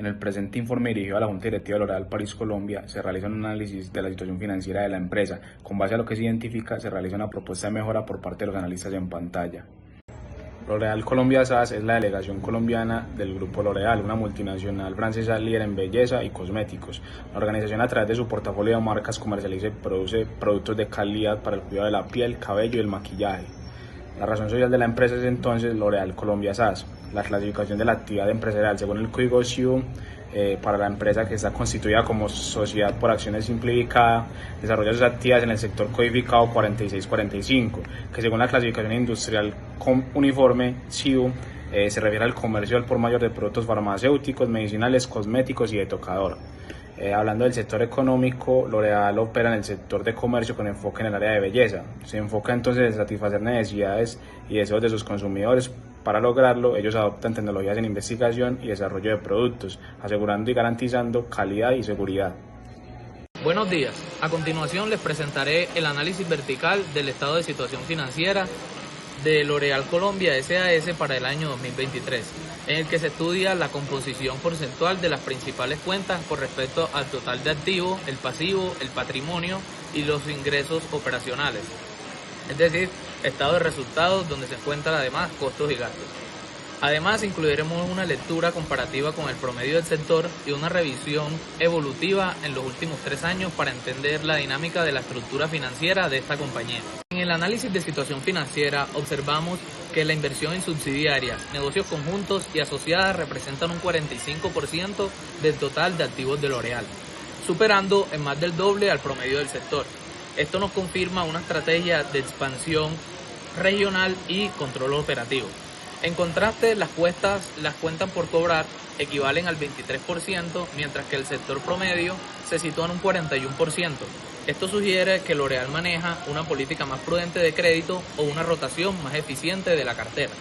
En el presente informe dirigido a la Junta Directiva de L'Oréal París Colombia se realiza un análisis de la situación financiera de la empresa. Con base a lo que se identifica, se realiza una propuesta de mejora por parte de los analistas en pantalla. L'Oréal Colombia SAS es la delegación colombiana del Grupo L'Oréal, una multinacional francesa líder en belleza y cosméticos. La organización, a través de su portafolio de marcas, comercializa y produce productos de calidad para el cuidado de la piel, cabello y el maquillaje. La razón social de la empresa es entonces L'Oréal Colombia SAS. La clasificación de la actividad empresarial según el código SIU para la empresa, que está constituida como sociedad por acciones simplificada, desarrolla sus actividades en el sector codificado 4645, que según la clasificación industrial uniforme SIU se refiere al comercio al por mayor de productos farmacéuticos, medicinales, cosméticos y de tocador. Hablando del sector económico, L'Oréal opera en el sector de comercio con enfoque en el área de belleza. Se enfoca entonces en satisfacer necesidades y deseos de sus consumidores. Para lograrlo, ellos adoptan tecnologías en investigación y desarrollo de productos, asegurando y garantizando calidad y seguridad. Buenos días. A continuación les presentaré el análisis vertical del estado de situación financiera de L'Oréal Colombia SAS para el año 2023, en el que se estudia la composición porcentual de las principales cuentas con respecto al total de activos, el pasivo, el patrimonio y los ingresos operacionales. Es decir, estado de resultados donde se encuentran además costos y gastos. Además, incluiremos una lectura comparativa con el promedio del sector y una revisión evolutiva en los últimos 3 años para entender la dinámica de la estructura financiera de esta compañía. En el análisis de situación financiera observamos que la inversión en subsidiarias, negocios conjuntos y asociadas representan un 45% del total de activos de L'Oréal, superando en más del doble al promedio del sector. Esto nos confirma una estrategia de expansión regional y control operativo. En contraste, las cuentas por cobrar equivalen al 23%, mientras que el sector promedio se sitúa en un 41%. Esto sugiere que L'Oréal maneja una política más prudente de crédito o una rotación más eficiente de la cartera.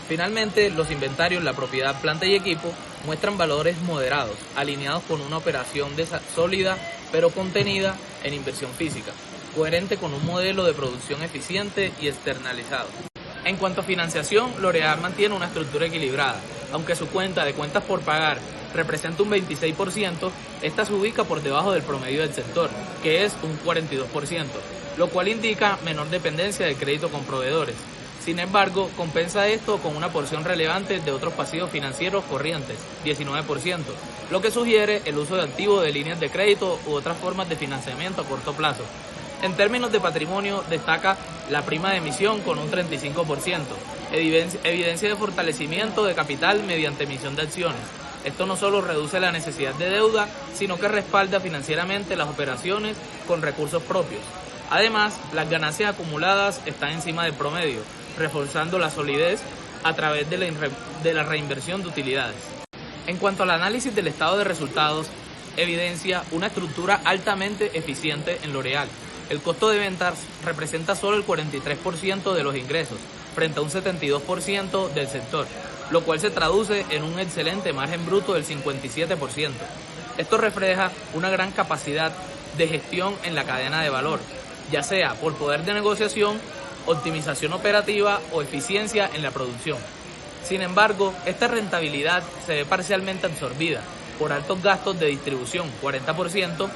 Finalmente, los inventarios, la propiedad, planta y equipo muestran valores moderados, alineados con una operación sólida pero contenida en inversión física, coherente con un modelo de producción eficiente y externalizado. En cuanto a financiación, L'Oréal mantiene una estructura equilibrada. Aunque su cuenta de cuentas por pagar representa un 26%, esta se ubica por debajo del promedio del sector, que es un 42%, lo cual indica menor dependencia del crédito con proveedores. Sin embargo, compensa esto con una porción relevante de otros pasivos financieros corrientes, 19%, lo que sugiere el uso de activos de líneas de crédito u otras formas de financiamiento a corto plazo. En términos de patrimonio, destaca la prima de emisión con un 35%, evidencia de fortalecimiento de capital mediante emisión de acciones. Esto no solo reduce la necesidad de deuda, sino que respalda financieramente las operaciones con recursos propios. Además, las ganancias acumuladas están encima del promedio, reforzando la solidez a través de la reinversión de utilidades. En cuanto al análisis del estado de resultados, evidencia una estructura altamente eficiente en L'Oréal. El costo de ventas representa solo el 43% de los ingresos, frente a un 72% del sector, lo cual se traduce en un excelente margen bruto del 57%. Esto refleja una gran capacidad de gestión en la cadena de valor, ya sea por poder de negociación, optimización operativa o eficiencia en la producción. Sin embargo, esta rentabilidad se ve parcialmente absorbida por altos gastos de distribución, 40%,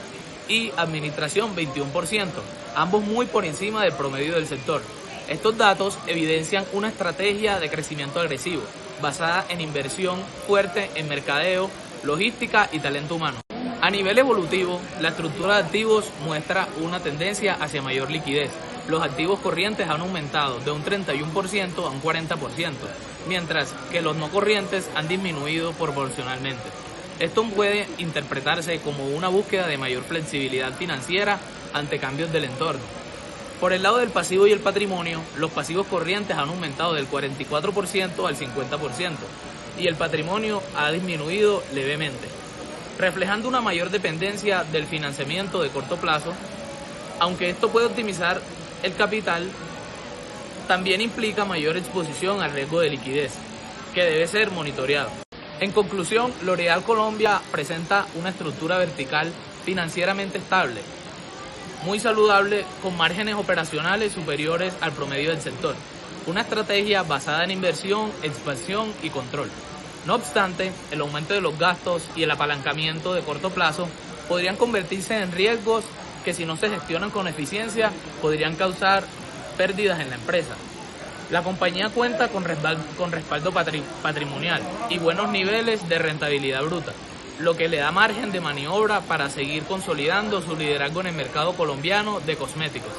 y administración, 21%, ambos muy por encima del promedio del sector. Estos datos evidencian una estrategia de crecimiento agresivo, basada en inversión fuerte en mercadeo, logística y talento humano. A nivel evolutivo, la estructura de activos muestra una tendencia hacia mayor liquidez. Los activos corrientes han aumentado de un 31% a un 40%, mientras que los no corrientes han disminuido proporcionalmente. Esto puede interpretarse como una búsqueda de mayor flexibilidad financiera ante cambios del entorno. Por el lado del pasivo y el patrimonio, los pasivos corrientes han aumentado del 44% al 50% y el patrimonio ha disminuido levemente, reflejando una mayor dependencia del financiamiento de corto plazo. Aunque esto puede optimizar el capital, también implica mayor exposición al riesgo de liquidez, que debe ser monitoreado. En conclusión, L'Oréal Colombia presenta una estructura vertical financieramente estable, muy saludable, con márgenes operacionales superiores al promedio del sector. Una estrategia basada en inversión, expansión y control. No obstante, el aumento de los gastos y el apalancamiento de corto plazo podrían convertirse en riesgos que, si no se gestionan con eficiencia, podrían causar pérdidas en la empresa. La compañía cuenta con respaldo patrimonial y buenos niveles de rentabilidad bruta, lo que le da margen de maniobra para seguir consolidando su liderazgo en el mercado colombiano de cosméticos.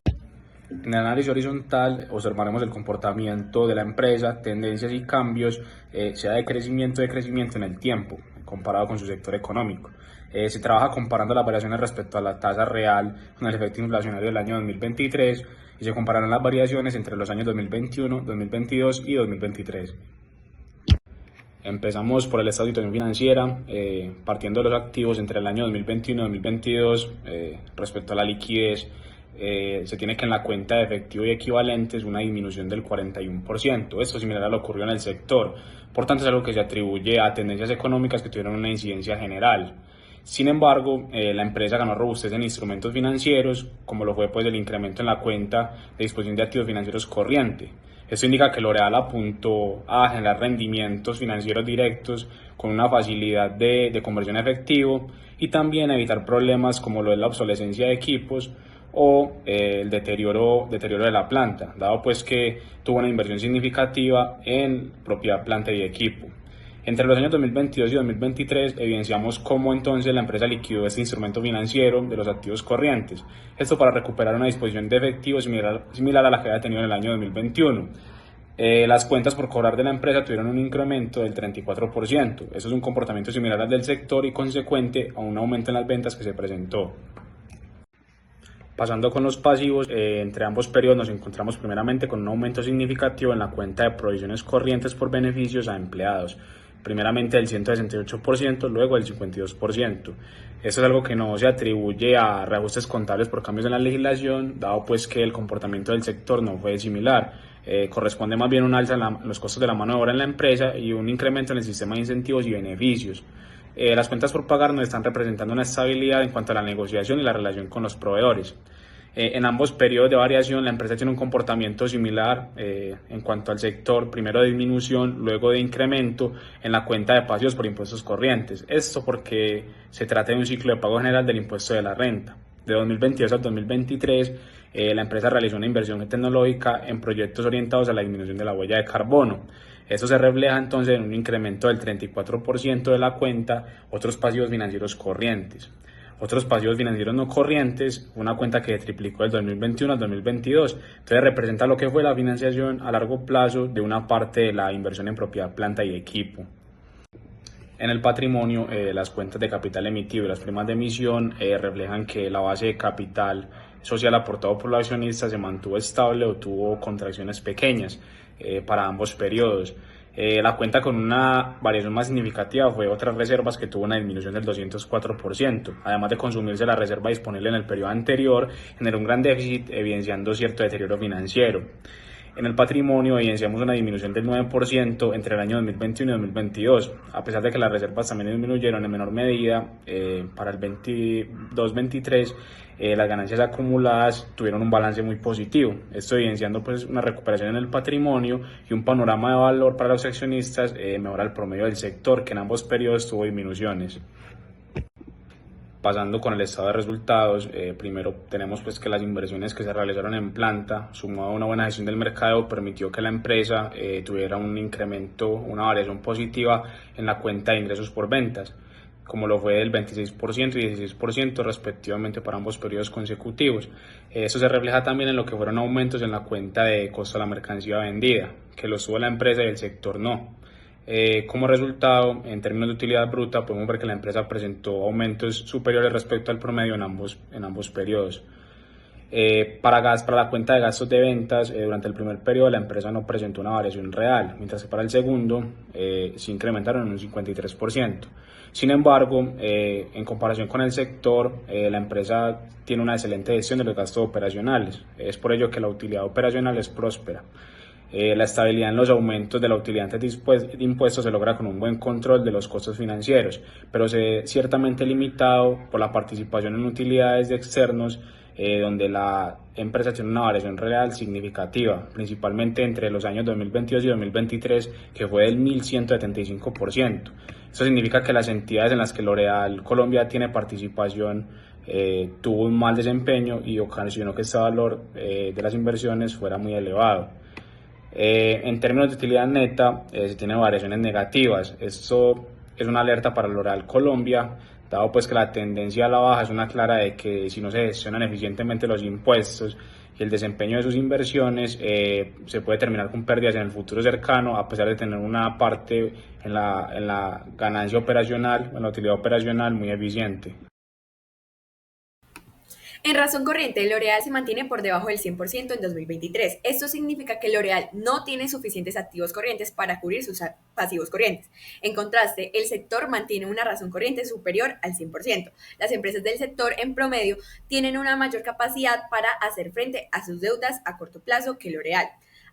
En el análisis horizontal observaremos el comportamiento de la empresa, tendencias y cambios, sea de crecimiento en el tiempo, comparado con su sector económico. Se trabaja comparando las variaciones respecto a la tasa real con el efecto inflacionario del año 2023 y se compararán las variaciones entre los años 2021, 2022 y 2023. Empezamos por el estado de situación financiera, partiendo de los activos entre el año 2021 y 2022 respecto a la liquidez. Se tiene que en la cuenta de efectivo y equivalentes una disminución del 41%. Esto similar a lo ocurrió en el sector. Por tanto, es algo que se atribuye a tendencias económicas que tuvieron una incidencia general. Sin embargo, la empresa ganó robustez en instrumentos financieros, como lo fue pues el incremento en la cuenta de disposición de activos financieros corriente. Esto indica que L'Oréal apuntó a generar rendimientos financieros directos con una facilidad de conversión a efectivo y también a evitar problemas como lo es la obsolescencia de equipos o el deterioro de la planta, dado pues que tuvo una inversión significativa en propiedad, planta y equipo. Entre los años 2022 y 2023 evidenciamos cómo entonces la empresa liquidó este instrumento financiero de los activos corrientes, esto para recuperar una disposición de efectivo similar a la que había tenido en el año 2021. Las cuentas por cobrar de la empresa tuvieron un incremento del 34%. Eso es un comportamiento similar al del sector y consecuente a un aumento en las ventas que se presentó. Pasando con los pasivos, entre ambos periodos nos encontramos primeramente con un aumento significativo en la cuenta de provisiones corrientes por beneficios a empleados, primeramente del 168%, luego del 52%. Esto es algo que no se atribuye a reajustes contables por cambios en la legislación, dado pues que el comportamiento del sector no fue similar. Corresponde más bien un alza en los costos de la mano de obra en la empresa y un incremento en el sistema de incentivos y beneficios. Las cuentas por pagar nos están representando una estabilidad en cuanto a la negociación y la relación con los proveedores. En ambos periodos de variación la empresa tiene un comportamiento similar en cuanto al sector, primero de disminución, luego de incremento en la cuenta de pasivos por impuestos corrientes. Esto porque se trata de un ciclo de pago general del impuesto de la renta. De 2022 al 2023 la empresa realizó una inversión tecnológica en proyectos orientados a la disminución de la huella de carbono. Esto se refleja entonces en un incremento del 34% de la cuenta, otros pasivos financieros corrientes. Otros pasivos financieros no corrientes, una cuenta que triplicó del 2021 al 2022. Entonces representa lo que fue la financiación a largo plazo de una parte de la inversión en propiedad, planta y equipo. En el patrimonio, las cuentas de capital emitido y las primas de emisión reflejan que la base de capital social aportado por los accionistas se mantuvo estable o tuvo contracciones pequeñas para ambos periodos. La cuenta con una variación más significativa fue otras reservas, que tuvo una disminución del 204%. Además de consumirse la reserva disponible en el periodo anterior, generó un gran déficit, evidenciando cierto deterioro financiero. En el patrimonio evidenciamos una disminución del 9% entre el año 2021 y 2022, a pesar de que las reservas también disminuyeron en menor medida. Para el 22-23 las ganancias acumuladas tuvieron un balance muy positivo, esto evidenciando pues una recuperación en el patrimonio y un panorama de valor para los accionistas mejor al promedio del sector, que en ambos periodos tuvo disminuciones. Pasando con el estado de resultados, primero tenemos pues que las inversiones que se realizaron en planta, sumado a una buena gestión del mercado, permitió que la empresa tuviera un incremento, una variación positiva en la cuenta de ingresos por ventas, como lo fue del 26% y 16% respectivamente para ambos periodos consecutivos. Eso se refleja también en lo que fueron aumentos en la cuenta de costo de la mercancía vendida, que lo tuvo la empresa y el sector no. Como resultado, en términos de utilidad bruta, podemos ver que la empresa presentó aumentos superiores respecto al promedio en ambos periodos. Para la cuenta de gastos de ventas, durante el primer periodo la empresa no presentó una variación real, mientras que para el segundo se incrementaron en un 53%. Sin embargo, en comparación con el sector, la empresa tiene una excelente gestión de los gastos operacionales. Es por ello que la utilidad operacional es próspera. La estabilidad en los aumentos de la utilidad antes de impuestos se logra con un buen control de los costos financieros, pero se ciertamente limitado por la participación en utilidades de externos donde la empresa tiene una variación real significativa, principalmente entre los años 2022 y 2023, que fue del 1.175%. Esto significa que las entidades en las que L'Oréal Colombia tiene participación tuvo un mal desempeño y ocasionó que este valor de las inversiones fuera muy elevado. En términos de utilidad neta, se tienen variaciones negativas. Esto es una alerta para L'Oréal Colombia, dado pues que la tendencia a la baja es una clara de que si no se gestionan eficientemente los impuestos y el desempeño de sus inversiones, se puede terminar con pérdidas en el futuro cercano, a pesar de tener una parte en la ganancia operacional, en la utilidad operacional muy eficiente. En razón corriente, L'Oréal se mantiene por debajo del 100% en 2023. Esto significa que L'Oréal no tiene suficientes activos corrientes para cubrir sus pasivos corrientes. En contraste, el sector mantiene una razón corriente superior al 100%. Las empresas del sector en promedio tienen una mayor capacidad para hacer frente a sus deudas a corto plazo que L'Oréal.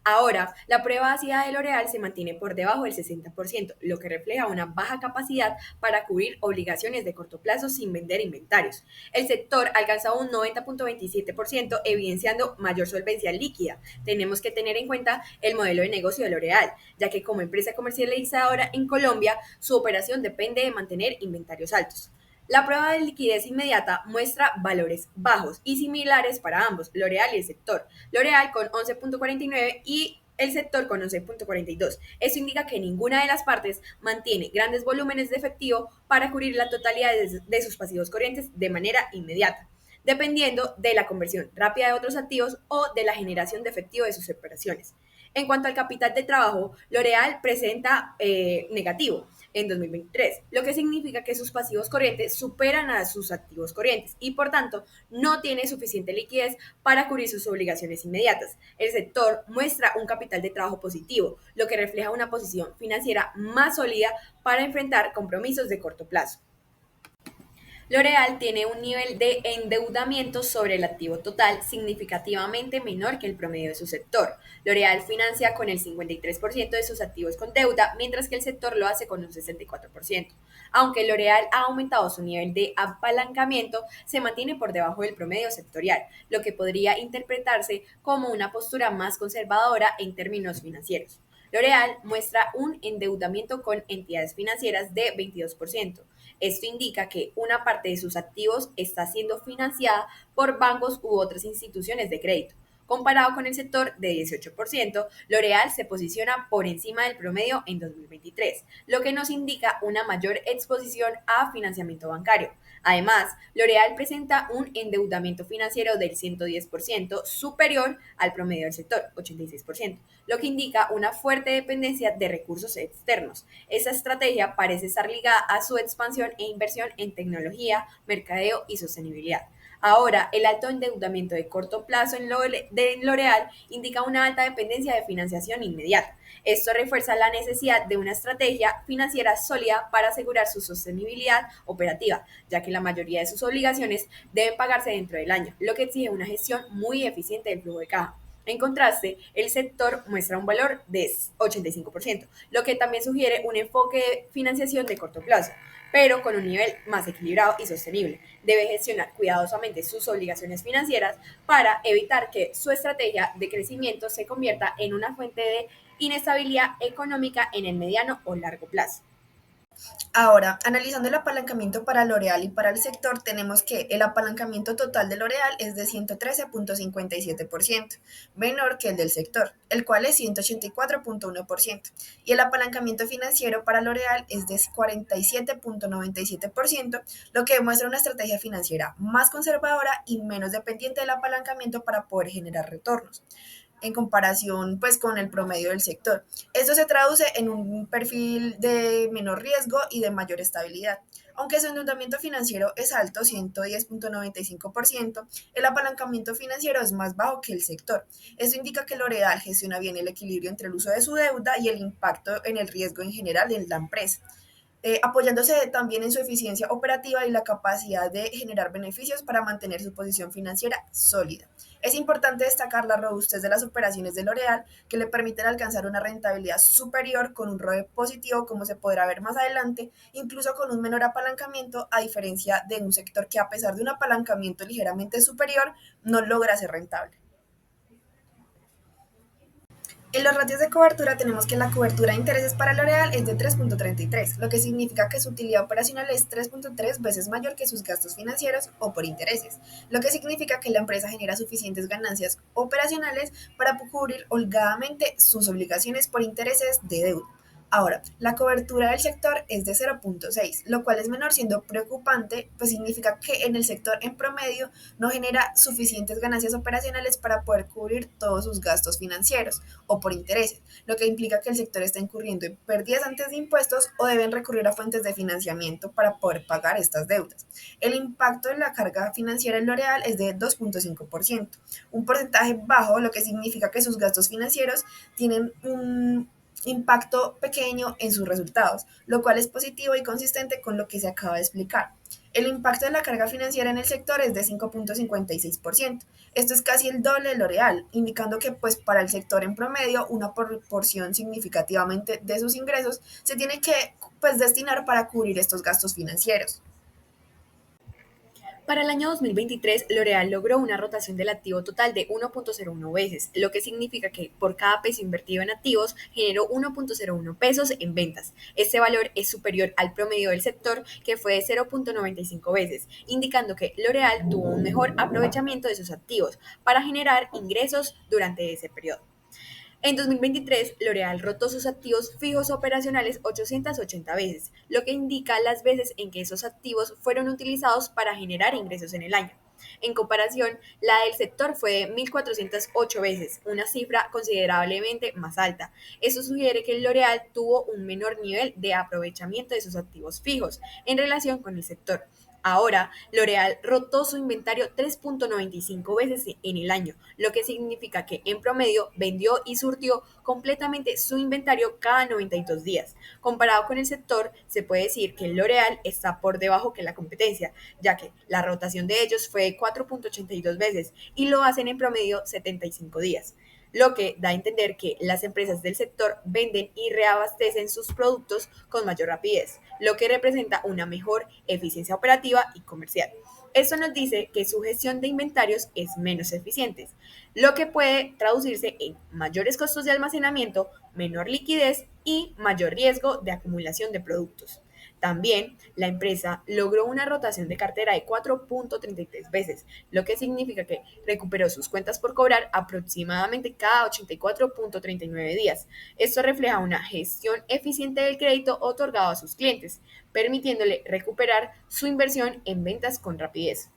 Ahora, la prueba ácida de L'Oréal se mantiene por debajo del 60%, lo que refleja una baja capacidad para cubrir obligaciones de corto plazo sin vender inventarios. El sector alcanza un 90.27%, evidenciando mayor solvencia líquida. Tenemos que tener en cuenta el modelo de negocio de L'Oréal, ya que como empresa comercializadora en Colombia, su operación depende de mantener inventarios altos. La prueba de liquidez inmediata muestra valores bajos y similares para ambos, L'Oréal y el sector. L'Oréal con 11.49 y el sector con 11.42. Esto indica que ninguna de las partes mantiene grandes volúmenes de efectivo para cubrir la totalidad de sus pasivos corrientes de manera inmediata, dependiendo de la conversión rápida de otros activos o de la generación de efectivo de sus operaciones. En cuanto al capital de trabajo, L'Oréal presenta negativo en 2023, lo que significa que sus pasivos corrientes superan a sus activos corrientes y por tanto no tiene suficiente liquidez para cubrir sus obligaciones inmediatas. El sector muestra un capital de trabajo positivo, lo que refleja una posición financiera más sólida para enfrentar compromisos de corto plazo. L'Oréal tiene un nivel de endeudamiento sobre el activo total significativamente menor que el promedio de su sector. L'Oréal financia con el 53% de sus activos con deuda, mientras que el sector lo hace con un 64%. Aunque L'Oréal ha aumentado su nivel de apalancamiento, se mantiene por debajo del promedio sectorial, lo que podría interpretarse como una postura más conservadora en términos financieros. L'Oréal muestra un endeudamiento con entidades financieras de 22%. Esto indica que una parte de sus activos está siendo financiada por bancos u otras instituciones de crédito. Comparado con el sector de 18%, L'Oréal se posiciona por encima del promedio en 2023, lo que nos indica una mayor exposición a financiamiento bancario. Además, L'Oréal presenta un endeudamiento financiero del 110% superior al promedio del sector, 86%, lo que indica una fuerte dependencia de recursos externos. Esa estrategia parece estar ligada a su expansión e inversión en tecnología, mercadeo y sostenibilidad. Ahora, el alto endeudamiento de corto plazo en L'Oréal indica una alta dependencia de financiación inmediata. Esto refuerza la necesidad de una estrategia financiera sólida para asegurar su sostenibilidad operativa, ya que la mayoría de sus obligaciones deben pagarse dentro del año, lo que exige una gestión muy eficiente del flujo de caja. En contraste, el sector muestra un valor de 85%, lo que también sugiere un enfoque de financiación de corto plazo, pero con un nivel más equilibrado y sostenible. Debe gestionar cuidadosamente sus obligaciones financieras para evitar que su estrategia de crecimiento se convierta en una fuente de inestabilidad económica en el mediano o largo plazo. Ahora, analizando el apalancamiento para L'Oréal y para el sector, tenemos que el apalancamiento total de L'Oréal es de 113.57%, menor que el del sector, el cual es 184.1%, y el apalancamiento financiero para L'Oréal es de 47.97%, lo que demuestra una estrategia financiera más conservadora y menos dependiente del apalancamiento para poder generar retornos en comparación pues con el promedio del sector. Esto se traduce en un perfil de menor riesgo y de mayor estabilidad. Aunque su endeudamiento financiero es alto, 110.95%, el apalancamiento financiero es más bajo que el sector. Esto indica que L'Oréal gestiona bien el equilibrio entre el uso de su deuda y el impacto en el riesgo en general de la empresa. apoyándose también en su eficiencia operativa y la capacidad de generar beneficios para mantener su posición financiera sólida. Es importante destacar la robustez de las operaciones de L'Oréal, que le permiten alcanzar una rentabilidad superior con un ROE positivo, como se podrá ver más adelante, incluso con un menor apalancamiento, a diferencia de un sector que, a pesar de un apalancamiento ligeramente superior, no logra ser rentable. En los ratios de cobertura tenemos que la cobertura de intereses para L'Oréal es de 3.33, lo que significa que su utilidad operacional es 3.3 veces mayor que sus gastos financieros o por intereses, lo que significa que la empresa genera suficientes ganancias operacionales para cubrir holgadamente sus obligaciones por intereses de deuda. Ahora, la cobertura del sector es de 0.6, lo cual es menor, siendo preocupante, pues significa que en el sector en promedio no genera suficientes ganancias operacionales para poder cubrir todos sus gastos financieros o por intereses, lo que implica que el sector está incurriendo en pérdidas antes de impuestos o deben recurrir a fuentes de financiamiento para poder pagar estas deudas. El impacto de la carga financiera en L'Oréal es de 2.5%, un porcentaje bajo, lo que significa que sus gastos financieros tienen un impacto pequeño en sus resultados, lo cual es positivo y consistente con lo que se acaba de explicar. El impacto de la carga financiera en el sector es de 5.56%. Esto es casi el doble de L'Oréal, indicando que pues para el sector en promedio una proporción significativamente de sus ingresos se tiene que pues destinar para cubrir estos gastos financieros. Para el año 2023, L'Oréal logró una rotación del activo total de 1.01 veces, lo que significa que por cada peso invertido en activos generó 1.01 pesos en ventas. Este valor es superior al promedio del sector, que fue de 0.95 veces, indicando que L'Oréal tuvo un mejor aprovechamiento de sus activos para generar ingresos durante ese periodo. En 2023, L'Oréal rotó sus activos fijos operacionales 880 veces, lo que indica las veces en que esos activos fueron utilizados para generar ingresos en el año. En comparación, la del sector fue de 1.408 veces, una cifra considerablemente más alta. Eso sugiere que L'Oréal tuvo un menor nivel de aprovechamiento de sus activos fijos en relación con el sector. Ahora, L'Oréal rotó su inventario 3.95 veces en el año, lo que significa que en promedio vendió y surtió completamente su inventario cada 92 días. Comparado con el sector, se puede decir que L'Oréal está por debajo que la competencia, ya que la rotación de ellos fue de 4.82 veces y lo hacen en promedio 75 días, lo que da a entender que las empresas del sector venden y reabastecen sus productos con mayor rapidez, lo que representa una mejor eficiencia operativa y comercial. Esto nos dice que su gestión de inventarios es menos eficiente, lo que puede traducirse en mayores costos de almacenamiento, menor liquidez y mayor riesgo de acumulación de productos. También, la empresa logró una rotación de cartera de 4.33 veces, lo que significa que recuperó sus cuentas por cobrar aproximadamente cada 84.39 días. Esto refleja una gestión eficiente del crédito otorgado a sus clientes, permitiéndole recuperar su inversión en ventas con rapidez.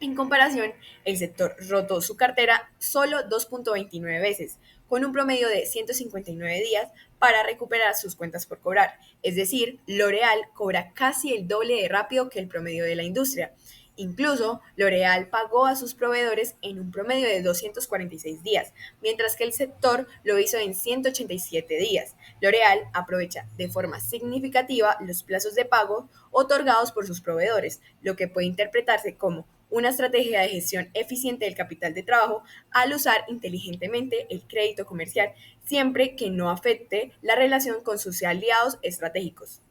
En comparación, el sector rotó su cartera solo 2.29 veces, con un promedio de 159 días para recuperar sus cuentas por cobrar. Es decir, L'Oréal cobra casi el doble de rápido que el promedio de la industria. Incluso, L'Oréal pagó a sus proveedores en un promedio de 246 días, mientras que el sector lo hizo en 187 días. L'Oréal aprovecha de forma significativa los plazos de pago otorgados por sus proveedores, lo que puede interpretarse como una estrategia de gestión eficiente del capital de trabajo al usar inteligentemente el crédito comercial, siempre que no afecte la relación con sus aliados estratégicos.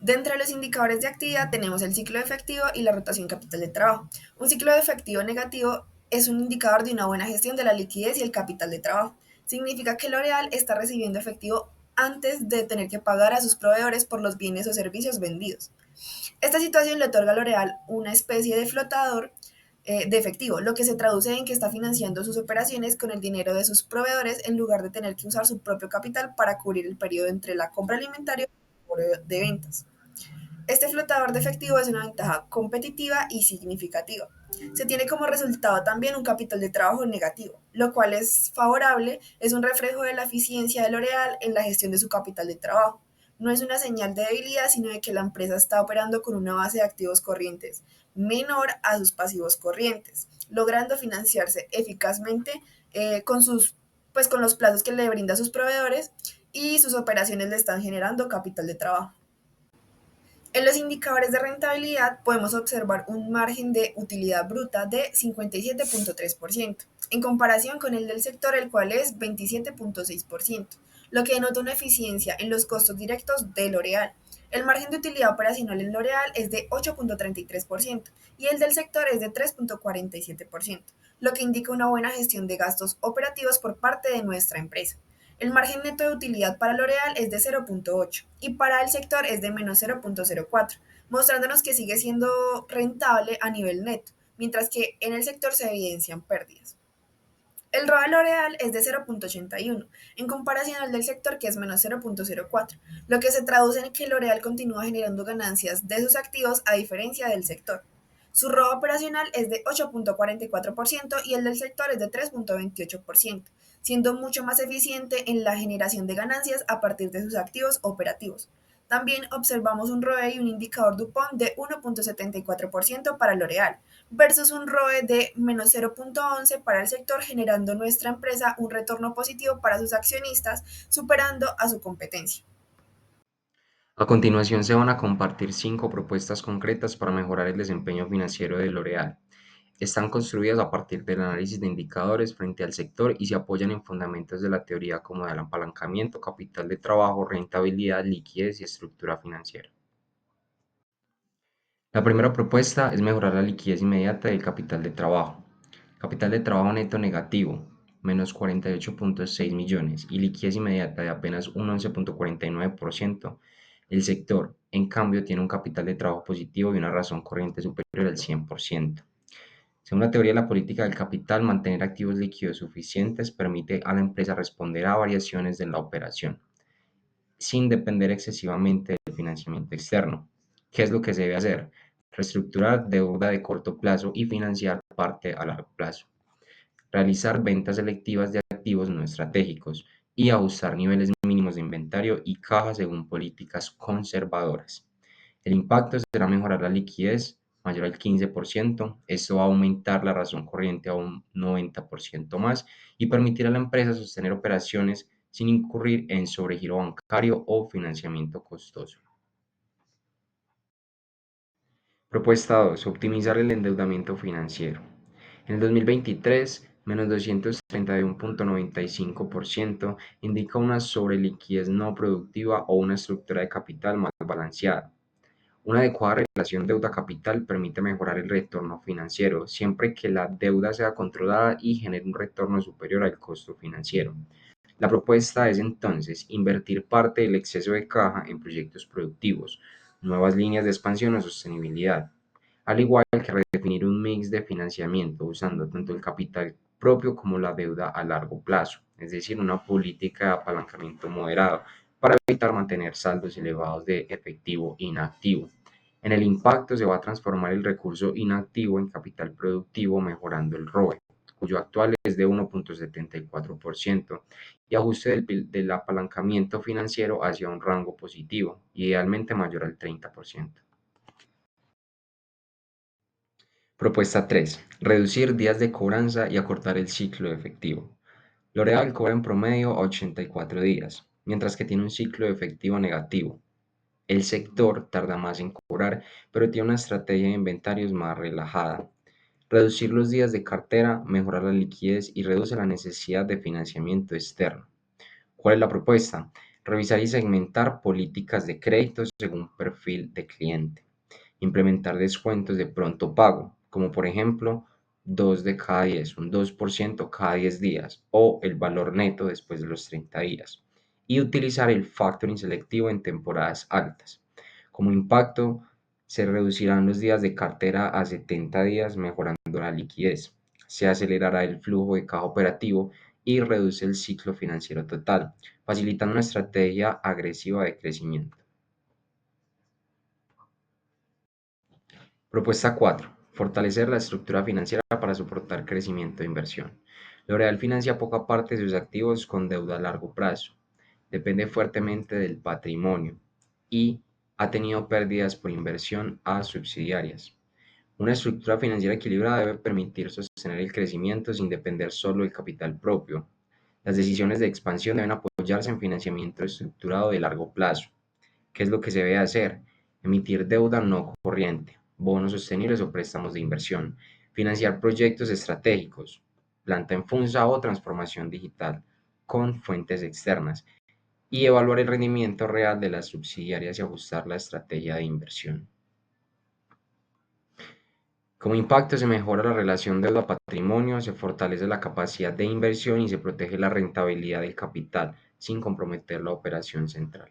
Dentro de los indicadores de actividad tenemos el ciclo de efectivo y la rotación capital de trabajo. Un ciclo de efectivo negativo es un indicador de una buena gestión de la liquidez y el capital de trabajo. Significa que L'Oréal está recibiendo efectivo antes de tener que pagar a sus proveedores por los bienes o servicios vendidos. Esta situación le otorga a L'Oréal una especie de flotador de efectivo, lo que se traduce en que está financiando sus operaciones con el dinero de sus proveedores en lugar de tener que usar su propio capital para cubrir el periodo entre la compra alimentaria y el de ventas. Este flotador de efectivo es una ventaja competitiva y significativa. Se tiene como resultado también un capital de trabajo negativo, lo cual es favorable, es un reflejo de la eficiencia de L'Oréal en la gestión de su capital de trabajo. No es una señal de debilidad, sino de que la empresa está operando con una base de activos corrientes menor a sus pasivos corrientes, logrando financiarse eficazmente con los plazos que le brinda a sus proveedores y sus operaciones le están generando capital de trabajo. En los indicadores de rentabilidad podemos observar un margen de utilidad bruta de 57.3%, en comparación con el del sector, el cual es 27.6%, lo que denota una eficiencia en los costos directos de L'Oréal. El margen de utilidad operacional en L'Oréal es de 8.33% y el del sector es de 3.47%, lo que indica una buena gestión de gastos operativos por parte de nuestra empresa. El margen neto de utilidad para L'Oréal es de 0.8 y para el sector es de menos 0.04, mostrándonos que sigue siendo rentable a nivel neto, mientras que en el sector se evidencian pérdidas. El ROA de L'Oréal es de 0.81, en comparación al del sector que es menos 0.04, lo que se traduce en que L'Oréal continúa generando ganancias de sus activos a diferencia del sector. Su ROA operacional es de 8.44% y el del sector es de 3.28%, siendo mucho más eficiente en la generación de ganancias a partir de sus activos operativos. También observamos un ROE y un indicador DuPont de 1.74% para L'Oréal versus un ROE de menos 0.11 para el sector, generando nuestra empresa un retorno positivo para sus accionistas, superando a su competencia. A continuación se van a compartir 5 propuestas concretas para mejorar el desempeño financiero de L'Oréal. Están construidas a partir del análisis de indicadores frente al sector y se apoyan en fundamentos de la teoría como el apalancamiento, capital de trabajo, rentabilidad, liquidez y estructura financiera. La primera propuesta es mejorar la liquidez inmediata del capital de trabajo. Capital de trabajo neto negativo, menos 48.6 millones y liquidez inmediata de apenas un 11.49%. El sector, en cambio, tiene un capital de trabajo positivo y una razón corriente superior al 100%. Según la teoría de la política del capital, mantener activos líquidos suficientes permite a la empresa responder a variaciones de la operación, sin depender excesivamente del financiamiento externo. ¿Qué es lo que se debe hacer? Reestructurar deuda de corto plazo y financiar parte a largo plazo. Realizar ventas selectivas de activos no estratégicos y ajustar niveles mínimos de inventario y caja según políticas conservadoras. El impacto será mejorar la liquidez mayor al 15%. Esto va a aumentar la razón corriente a un 90% más y permitir a la empresa sostener operaciones sin incurrir en sobregiro bancario o financiamiento costoso. Propuesta 2. Optimizar el endeudamiento financiero. En el 2023, menos 231.95% indica una sobreliquidez no productiva o una estructura de capital más balanceada. Una adecuada relación deuda-capital permite mejorar el retorno financiero, siempre que la deuda sea controlada y genere un retorno superior al costo financiero. La propuesta es entonces invertir parte del exceso de caja en proyectos productivos, nuevas líneas de expansión o sostenibilidad, al igual que redefinir un mix de financiamiento usando tanto el capital propio como la deuda a largo plazo, es decir, una política de apalancamiento moderado para evitar mantener saldos elevados de efectivo inactivo. En el impacto se va a transformar el recurso inactivo en capital productivo mejorando el ROE, cuyo actual es de 1.74%, y ajuste del apalancamiento financiero hacia un rango positivo, idealmente mayor al 30%. Propuesta 3. Reducir días de cobranza y acortar el ciclo de efectivo. L'Oréal cobra en promedio a 84 días, mientras que tiene un ciclo de efectivo negativo. El sector tarda más en cobrar, pero tiene una estrategia de inventarios más relajada. Reducir los días de cartera mejora la liquidez y reduce la necesidad de financiamiento externo. ¿Cuál es la propuesta? Revisar y segmentar políticas de crédito según perfil de cliente. Implementar descuentos de pronto pago, como por ejemplo 2 de cada 10, un 2% cada 10 días o el valor neto después de los 30 días. Y utilizar el factoring selectivo en temporadas altas. Como impacto, se reducirán los días de cartera a 70 días, mejorando la liquidez. Se acelerará el flujo de caja operativo y reduce el ciclo financiero total, facilitando una estrategia agresiva de crecimiento. Propuesta 4. Fortalecer la estructura financiera para soportar crecimiento e inversión. L'Oréal financia poca parte de sus activos con deuda a largo plazo. Depende fuertemente del patrimonio y ha tenido pérdidas por inversión a subsidiarias. Una estructura financiera equilibrada debe permitir sostener el crecimiento sin depender solo del capital propio. Las decisiones de expansión deben apoyarse en financiamiento estructurado de largo plazo. ¿Qué es lo que se debe hacer? Emitir deuda no corriente, bonos sostenibles o préstamos de inversión. Financiar proyectos estratégicos, planta en Funza o transformación digital con fuentes externas. Y evaluar el rendimiento real de las subsidiarias y ajustar la estrategia de inversión. Como impacto se mejora la relación deuda-patrimonio, se fortalece la capacidad de inversión y se protege la rentabilidad del capital sin comprometer la operación central.